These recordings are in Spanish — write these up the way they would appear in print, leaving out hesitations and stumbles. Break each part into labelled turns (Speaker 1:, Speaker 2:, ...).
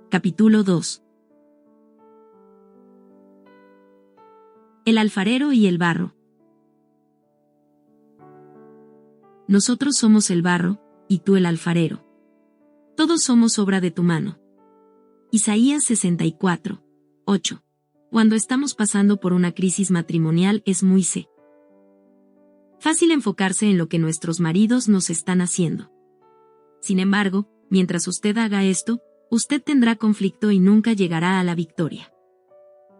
Speaker 1: capítulo 2. El alfarero y el barro. Nosotros somos el barro, y tú el alfarero. Todos somos obra de tu mano. Isaías 64, 8. Cuando estamos pasando por una crisis matrimonial es muy fácil enfocarse en lo que nuestros maridos nos están haciendo. Sin embargo, mientras usted haga esto, usted tendrá conflicto y nunca llegará a la victoria.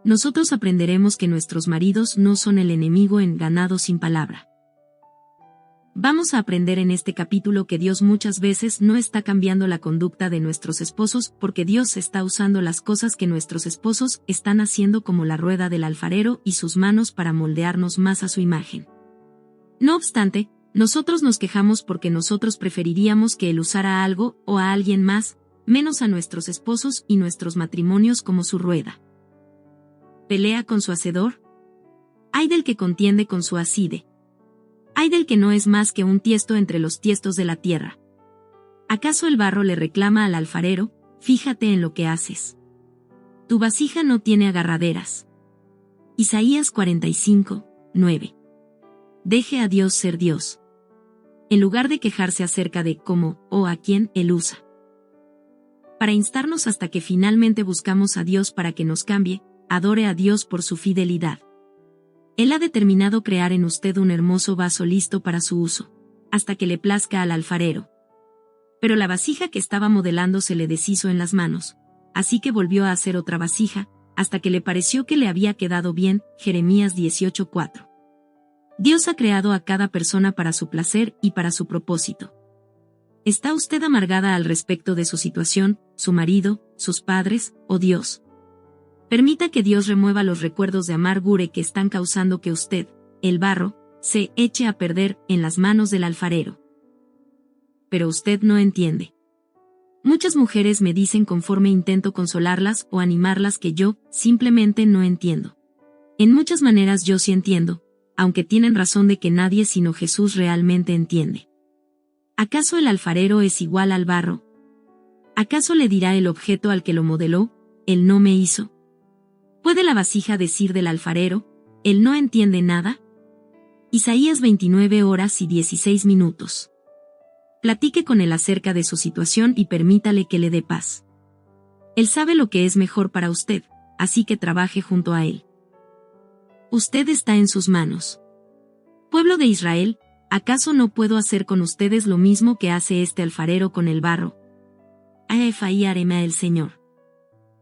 Speaker 1: Nosotros aprenderemos que nuestros maridos no son el enemigo en Ganado sin palabra. Vamos a aprender en este capítulo que Dios muchas veces no está cambiando la conducta de nuestros esposos porque Dios está usando las cosas que nuestros esposos están haciendo como la rueda del alfarero y sus manos para moldearnos más a su imagen. No obstante, nosotros nos quejamos porque nosotros preferiríamos que Él usara algo o a alguien más, menos a nuestros esposos y nuestros matrimonios como su rueda. ¿Pelea con su hacedor? Ay del que contiende con su aside. Ay del que no es más que un tiesto entre los tiestos de la tierra. ¿Acaso el barro le reclama al alfarero? Fíjate en lo que haces. Tu vasija no tiene agarraderas. Isaías 45, 9. Deje a Dios ser Dios. En lugar de quejarse acerca de cómo o a quién Él usa. Para instarnos hasta que finalmente buscamos a Dios para que nos cambie, adore a Dios por su fidelidad. Él ha determinado crear en usted un hermoso vaso listo para su uso, hasta que le plazca al alfarero. Pero la vasija que estaba modelando se le deshizo en las manos, así que volvió a hacer otra vasija, hasta que le pareció que le había quedado bien. Jeremías 18:4. Dios ha creado a cada persona para su placer y para su propósito. ¿Está usted amargada al respecto de su situación, su marido, sus padres, o Dios? Permita que Dios remueva los recuerdos de amargura que están causando que usted, el barro, se eche a perder en las manos del alfarero. Pero usted no entiende. Muchas mujeres me dicen conforme intento consolarlas o animarlas que yo, simplemente no entiendo. En muchas maneras yo sí entiendo, aunque tienen razón de que nadie sino Jesús realmente entiende. ¿Acaso el alfarero es igual al barro? ¿Acaso le dirá el objeto al que lo modeló, él no me hizo? ¿Puede la vasija decir del alfarero, él no entiende nada? Isaías 29 horas y 16 minutos. Platique con él acerca de su situación y permítale que le dé paz. Él sabe lo que es mejor para usted, así que trabaje junto a él. Usted está en sus manos. Pueblo de Israel, ¿acaso no puedo hacer con ustedes lo mismo que hace este alfarero con el barro? Haré el Señor.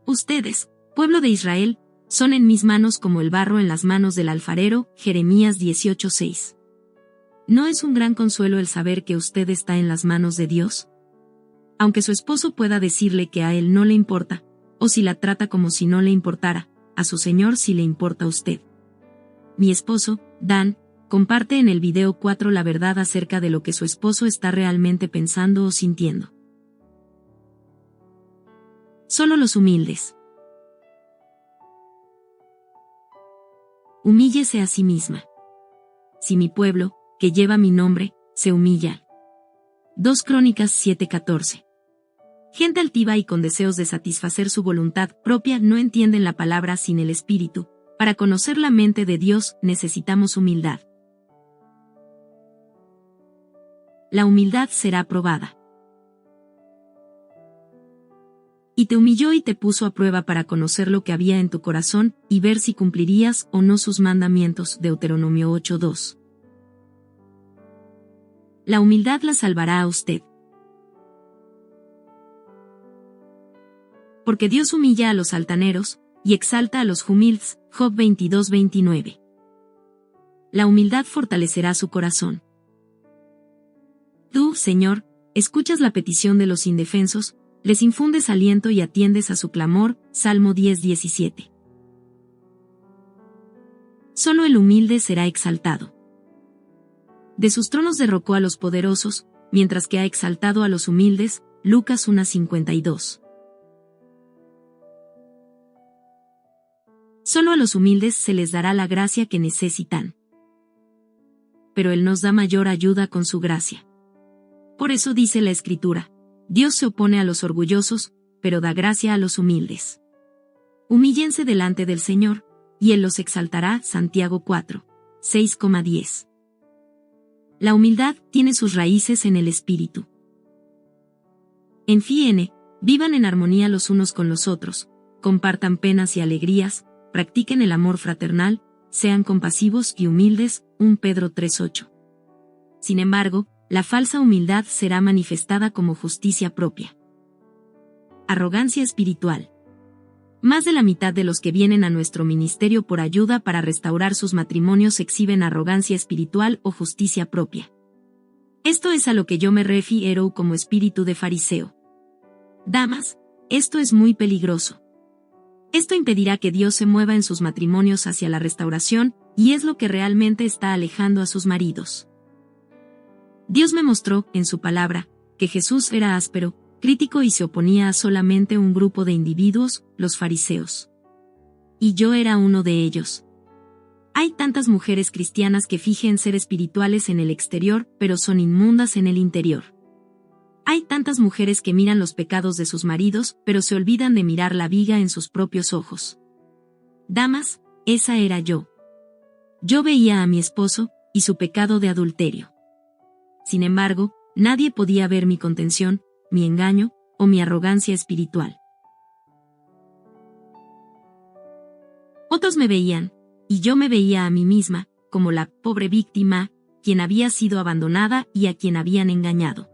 Speaker 1: Ustedes, pueblo de Israel, son en mis manos como el barro en las manos del alfarero. Jeremías 18:6. ¿No es un gran consuelo el saber que usted está en las manos de Dios? Aunque su esposo pueda decirle que a él no le importa, o si la trata como si no le importara, a su Señor sí le importa a usted. Mi esposo, Dan, comparte en el video 4 la verdad acerca de lo que su esposo está realmente pensando o sintiendo. Solo los humildes. Humíllese a sí misma. Si mi pueblo, que lleva mi nombre, se humilla. 2 Crónicas 7:14. Gente altiva y con deseos de satisfacer su voluntad propia no entienden la palabra sin el Espíritu. Para conocer la mente de Dios necesitamos humildad. La humildad será probada. Y te humilló y te puso a prueba para conocer lo que había en tu corazón, y ver si cumplirías o no sus mandamientos. Deuteronomio 8:2. La humildad la salvará a usted. Porque Dios humilla a los altaneros, y exalta a los humildes. Job 22:29. La humildad fortalecerá su corazón. Tú, Señor, escuchas la petición de los indefensos, les infundes aliento y atiendes a su clamor. Salmo 10:17. Solo el humilde será exaltado. De sus tronos derrocó a los poderosos, mientras que ha exaltado a los humildes. Lucas 1:52. Solo a los humildes se les dará la gracia que necesitan. Pero Él nos da mayor ayuda con su gracia. Por eso dice la Escritura: Dios se opone a los orgullosos, pero da gracia a los humildes. Humíllense delante del Señor, y Él los exaltará. Santiago 4, 6,10. La humildad tiene sus raíces en el espíritu. En fin, vivan en armonía los unos con los otros, compartan penas y alegrías, practiquen el amor fraternal, sean compasivos y humildes. 1 Pedro 3:8. Sin embargo, la falsa humildad será manifestada como justicia propia. Arrogancia espiritual. Más de la mitad de los que vienen a nuestro ministerio por ayuda para restaurar sus matrimonios exhiben arrogancia espiritual o justicia propia. Esto es a lo que yo me refiero como espíritu de fariseo. Damas, esto es muy peligroso. Esto impedirá que Dios se mueva en sus matrimonios hacia la restauración, y es lo que realmente está alejando a sus maridos. Dios me mostró, en su palabra, que Jesús era áspero, crítico y se oponía a solamente un grupo de individuos, los fariseos. Y yo era uno de ellos. Hay tantas mujeres cristianas que fingen ser espirituales en el exterior, pero son inmundas en el interior. Hay tantas mujeres que miran los pecados de sus maridos, pero se olvidan de mirar la viga en sus propios ojos. Damas, esa era yo. Yo veía a mi esposo, y su pecado de adulterio. Sin embargo, nadie podía ver mi contención, mi engaño, o mi arrogancia espiritual. Otros me veían, y yo me veía a mí misma, como la pobre víctima, quien había sido abandonada y a quien habían engañado.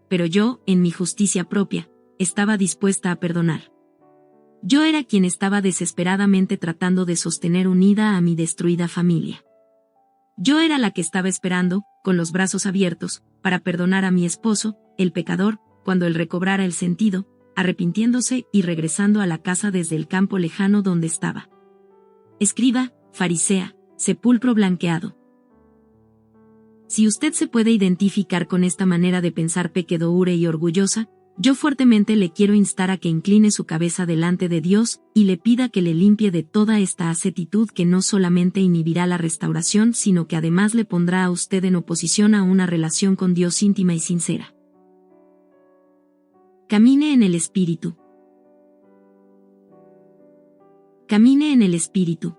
Speaker 1: Pero yo, en mi justicia propia, estaba dispuesta a perdonar. Yo era quien estaba desesperadamente tratando de sostener unida a mi destruida familia. Yo era la que estaba esperando, con los brazos abiertos, para perdonar a mi esposo, el pecador, cuando él recobrara el sentido, arrepintiéndose y regresando a la casa desde el campo lejano donde estaba. Escriba, farisea, sepulcro blanqueado. Si usted se puede identificar con esta manera de pensar pecadora y orgullosa, yo fuertemente le quiero instar a que incline su cabeza delante de Dios y le pida que le limpie de toda esta actitud que no solamente inhibirá la restauración, sino que además le pondrá a usted en oposición a una relación con Dios íntima y sincera. Camine en el Espíritu. Camine en el Espíritu.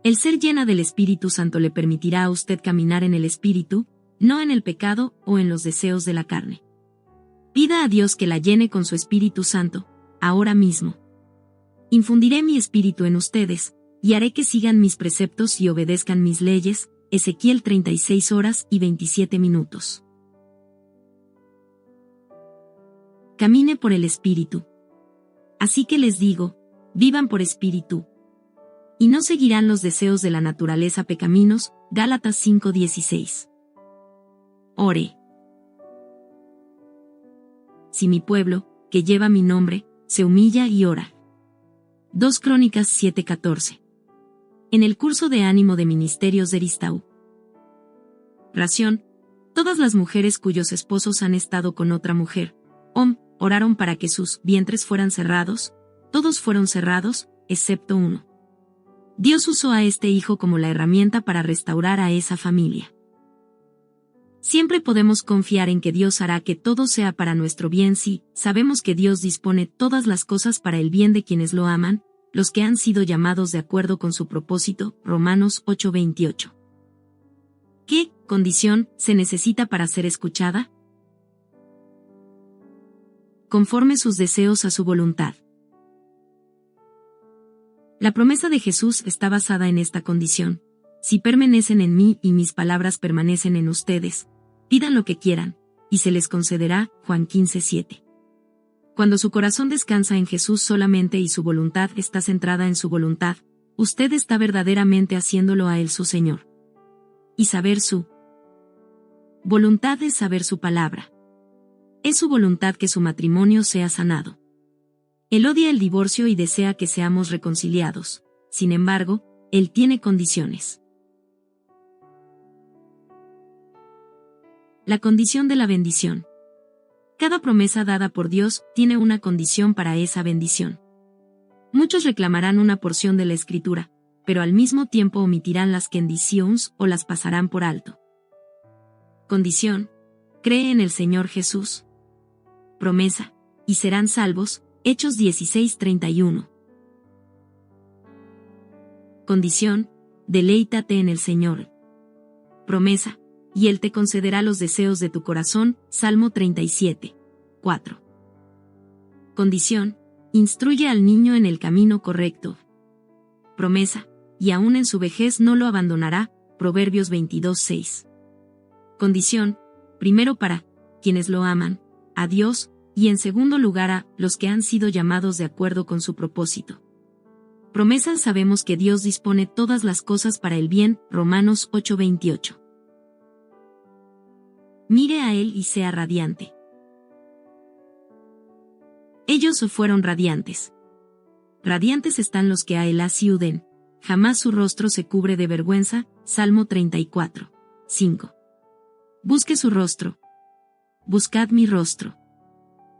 Speaker 1: El ser llena del Espíritu Santo le permitirá a usted caminar en el Espíritu, no en el pecado o en los deseos de la carne. Pida a Dios que la llene con su Espíritu Santo, ahora mismo. Infundiré mi espíritu en ustedes, y haré que sigan mis preceptos y obedezcan mis leyes. Ezequiel 36:27. Camine por el Espíritu. Así que les digo, vivan por Espíritu. Y no seguirán los deseos de la naturaleza pecaminos. Gálatas 5:16. Ore. Si mi pueblo, que lleva mi nombre, se humilla y ora. 2 Crónicas 7:14. En el curso de ánimo de ministerios de Ristau. Ración. Todas las mujeres cuyos esposos han estado con otra mujer, oraron para que sus vientres fueran cerrados. Todos fueron cerrados, excepto uno. Dios usó a este hijo como la herramienta para restaurar a esa familia. Siempre podemos confiar en que Dios hará que todo sea para nuestro bien si sabemos que Dios dispone todas las cosas para el bien de quienes lo aman, los que han sido llamados de acuerdo con su propósito. Romanos 8:28. ¿Qué condición se necesita para ser escuchada? Conforme sus deseos a su voluntad. La promesa de Jesús está basada en esta condición. Si permanecen en mí y mis palabras permanecen en ustedes, pidan lo que quieran, y se les concederá. Juan 15:7. Cuando su corazón descansa en Jesús solamente y su voluntad está centrada en su voluntad, usted está verdaderamente haciéndolo a Él su Señor. Y saber su voluntad es saber su palabra. Es su voluntad que su matrimonio sea sanado. Él odia el divorcio y desea que seamos reconciliados. Sin embargo, Él tiene condiciones. La condición de la bendición. Cada promesa dada por Dios tiene una condición para esa bendición. Muchos reclamarán una porción de la Escritura, pero al mismo tiempo omitirán las condiciones o las pasarán por alto. Condición: cree en el Señor Jesús. Promesa: y serán salvos. Hechos 16:31. Condición: deleítate en el Señor. Promesa: y Él te concederá los deseos de tu corazón. Salmo 37:4. Condición: instruye al niño en el camino correcto. Promesa: y aún en su vejez no lo abandonará. Proverbios 22:6. Condición: primero para quienes lo aman, a Dios, y en segundo lugar a los que han sido llamados de acuerdo con su propósito. Promesa: sabemos que Dios dispone todas las cosas para el bien. Romanos 8:28. Mire a Él y sea radiante. Ellos fueron radiantes. Radiantes están los que a Él asciuden, jamás su rostro se cubre de vergüenza. Salmo 34:5. Busque su rostro. Buscad mi rostro.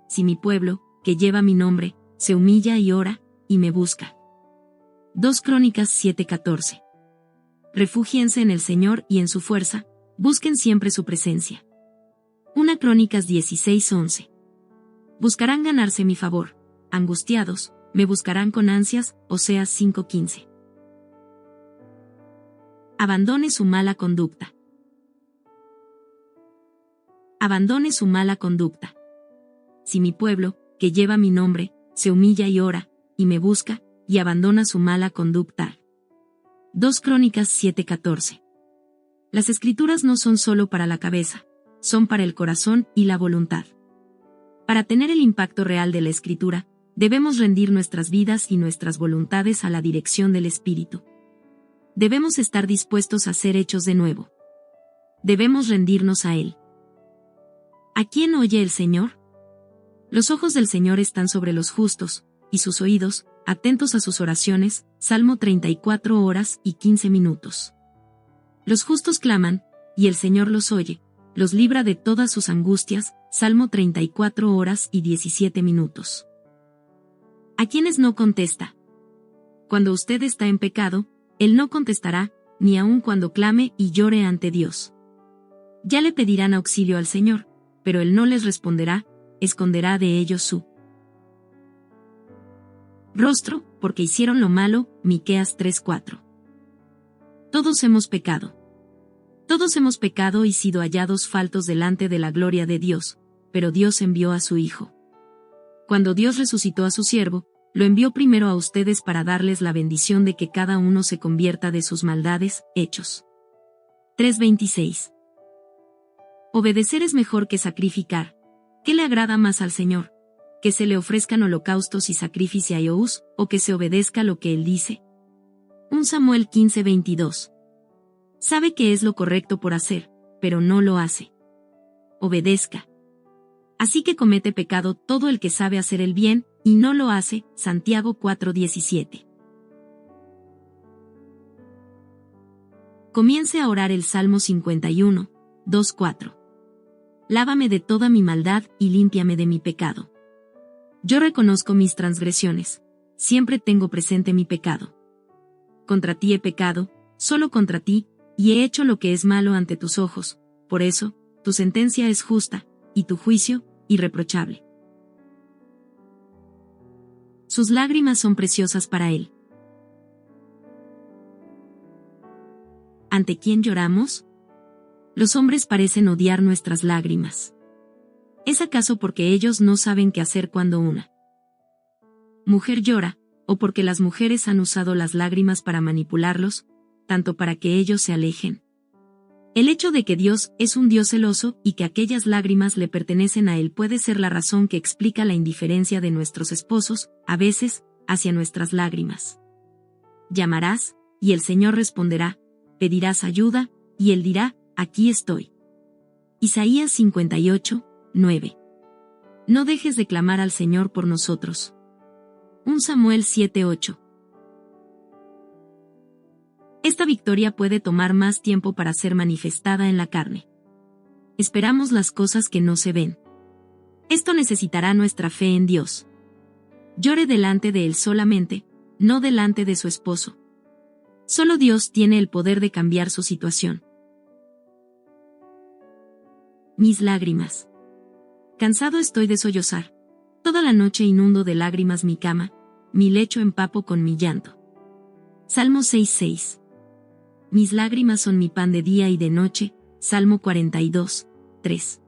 Speaker 1: Si mi pueblo, que lleva mi nombre, se humilla y ora, y me busca. 2 Crónicas 7:14. Refúgiense en el Señor y en su fuerza, busquen siempre su presencia. 1 Crónicas 16:11. Buscarán ganarse mi favor, angustiados, me buscarán con ansias. Oseas 5:15. Abandone su mala conducta. Abandone su mala conducta. Si mi pueblo, que lleva mi nombre, se humilla y ora, y me busca, y abandona su mala conducta. 2 Crónicas 7:14. Las escrituras no son solo para la cabeza, son para el corazón y la voluntad. Para tener el impacto real de la escritura, debemos rendir nuestras vidas y nuestras voluntades a la dirección del Espíritu. Debemos estar dispuestos a ser hechos de nuevo. Debemos rendirnos a Él. ¿A quién oye el Señor? Los ojos del Señor están sobre los justos, y sus oídos, atentos a sus oraciones. Salmo 34 horas y 15 minutos. Los justos claman, y el Señor los oye, los libra de todas sus angustias. Salmo 34 horas y 17 minutos. ¿A quiénes no contesta? Cuando usted está en pecado, Él no contestará, ni aun cuando clame y llore ante Dios. Ya le pedirán auxilio al Señor, pero Él no les responderá, esconderá de ellos su rostro, porque hicieron lo malo. Miqueas 3:4. Todos hemos pecado. Todos hemos pecado y sido hallados faltos delante de la gloria de Dios, pero Dios envió a su Hijo. Cuando Dios resucitó a su siervo, lo envió primero a ustedes para darles la bendición de que cada uno se convierta de sus maldades. Hechos 3:26. Obedecer es mejor que sacrificar. ¿Qué le agrada más al Señor? ¿Que se le ofrezcan holocaustos y sacrificios, o que se obedezca lo que Él dice? 1 Samuel 15:22. Sabe que es lo correcto por hacer, pero no lo hace. Obedezca. Así que comete pecado todo el que sabe hacer el bien, y no lo hace. Santiago 4:17. Comience a orar el Salmo 51, 2:4. Lávame de toda mi maldad y límpiame de mi pecado. Yo reconozco mis transgresiones, siempre tengo presente mi pecado. Contra ti he pecado, solo contra ti, y he hecho lo que es malo ante tus ojos, por eso, tu sentencia es justa, y tu juicio, irreprochable. Sus lágrimas son preciosas para Él. ¿Ante quién lloramos? Los hombres parecen odiar nuestras lágrimas. ¿Es acaso porque ellos no saben qué hacer cuando una mujer llora, o porque las mujeres han usado las lágrimas para manipularlos, tanto para que ellos se alejen? El hecho de que Dios es un Dios celoso y que aquellas lágrimas le pertenecen a Él puede ser la razón que explica la indiferencia de nuestros esposos, a veces, hacia nuestras lágrimas. Llamarás, y el Señor responderá, pedirás ayuda, y Él dirá, aquí estoy. Isaías 58:9. No dejes de clamar al Señor por nosotros. 1 Samuel 7:8. Esta victoria puede tomar más tiempo para ser manifestada en la carne. Esperamos las cosas que no se ven. Esto necesitará nuestra fe en Dios. Llore delante de Él solamente, no delante de su esposo. Solo Dios tiene el poder de cambiar su situación. Mis lágrimas. Cansado estoy de sollozar. Toda la noche inundo de lágrimas mi cama, mi lecho empapo con mi llanto. Salmo 6:6. Mis lágrimas son mi pan de día y de noche. Salmo 42:3.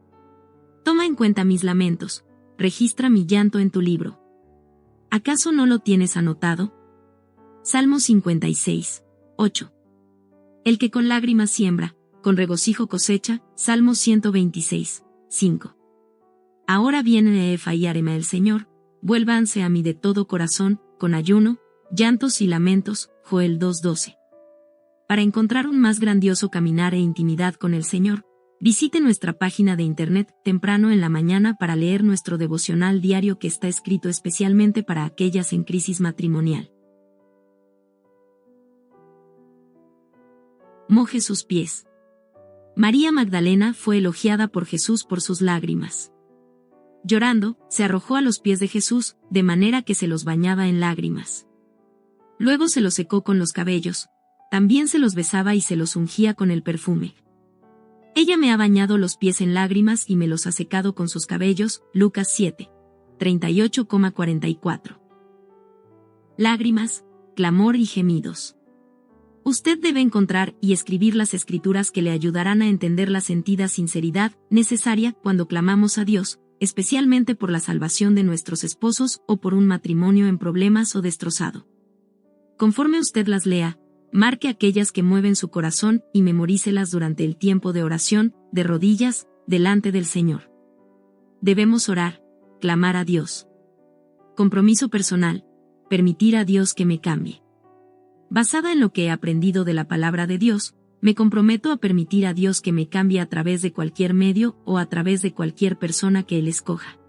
Speaker 1: Toma en cuenta mis lamentos, registra mi llanto en tu libro. ¿Acaso no lo tienes anotado? Salmo 56:8. El que con lágrimas siembra, con regocijo cosecha. Salmo 126:5. Ahora viene Efa y Arema el Señor, vuélvanse a mí de todo corazón, con ayuno, llantos y lamentos. Joel 2:12. Para encontrar un más grandioso caminar e intimidad con el Señor, visite nuestra página de internet temprano en la mañana para leer nuestro devocional diario que está escrito especialmente para aquellas en crisis matrimonial. Moje sus pies. María Magdalena fue elogiada por Jesús por sus lágrimas. Llorando, se arrojó a los pies de Jesús, de manera que se los bañaba en lágrimas. Luego se los secó con los cabellos, también se los besaba y se los ungía con el perfume. Ella me ha bañado los pies en lágrimas y me los ha secado con sus cabellos. Lucas 7:38,44. Lágrimas, clamor y gemidos. Usted debe encontrar y escribir las escrituras que le ayudarán a entender la sentida sinceridad necesaria cuando clamamos a Dios, especialmente por la salvación de nuestros esposos o por un matrimonio en problemas o destrozado. Conforme usted las lea, marque aquellas que mueven su corazón y memorícelas durante el tiempo de oración, de rodillas, delante del Señor. Debemos orar, clamar a Dios. Compromiso personal, permitir a Dios que me cambie. Basada en lo que he aprendido de la palabra de Dios, me comprometo a permitir a Dios que me cambie a través de cualquier medio o a través de cualquier persona que Él escoja.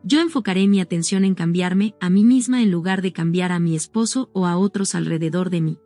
Speaker 1: Yo enfocaré mi atención en cambiarme a mí misma en lugar de cambiar a mi esposo o a otros alrededor de mí.